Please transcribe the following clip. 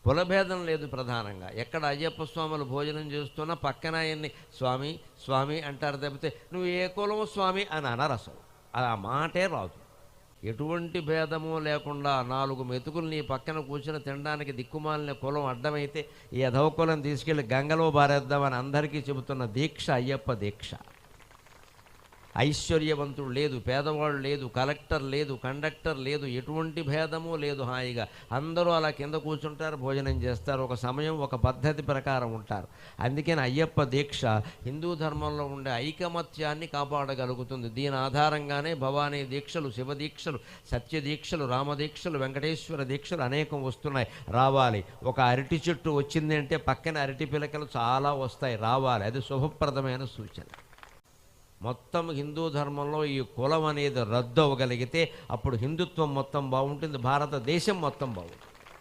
కులభేదం లేదు. ప్రధానంగా ఎక్కడ అయ్యప్ప స్వాములు భోజనం చేస్తున్నా పక్కన ఆయన్ని స్వామి స్వామి అంటారు తప్పితే నువ్వు ఏ కులం స్వామి అని అనరు. అసలు ఆ మాటే రాదు. ఎటువంటి భేదము లేకుండా 4 మెతుకులు నీ పక్కన కూర్చుని తినడానికి దిక్కుమాలిన కులం అడ్డమైతే ఈ అధవ కులం తీసుకెళ్ళి గంగలో బారేద్దామని అందరికీ చెబుతున్న దీక్ష అయ్యప్ప దీక్ష. ఐశ్వర్యవంతుడు లేదు, పేదవాడు లేదు, కలెక్టర్ లేదు, కండక్టర్ లేదు, ఎటువంటి భేదము లేదు. హాయిగా అందరూ అలా కింద కూర్చుంటారు, భోజనం చేస్తారు. ఒక సమయం ఒక పద్ధతి ప్రకారం ఉంటారు. అందుకని అయ్యప్ప దీక్ష హిందూ ధర్మంలో ఉండే ఐకమత్యాన్ని కాపాడగలుగుతుంది. దీని ఆధారంగానే భవానీ దీక్షలు, శివ దీక్షలు, సత్య దీక్షలు, రామదీక్షలు, వెంకటేశ్వర దీక్షలు అనేకం వస్తున్నాయి. రావాలి. ఒక అరటి చెట్టు వచ్చింది అంటే పక్కన అరటి పిలకలు చాలా వస్తాయి. రావాలి. అది శుభప్రదమైన సూచన. మొత్తం హిందూ ధర్మంలో ఈ కులం అనేది రద్దు అవ్వగలిగితే అప్పుడు హిందుత్వం మొత్తం బాగుంటుంది, భారతదేశం మొత్తం బాగుంటుంది.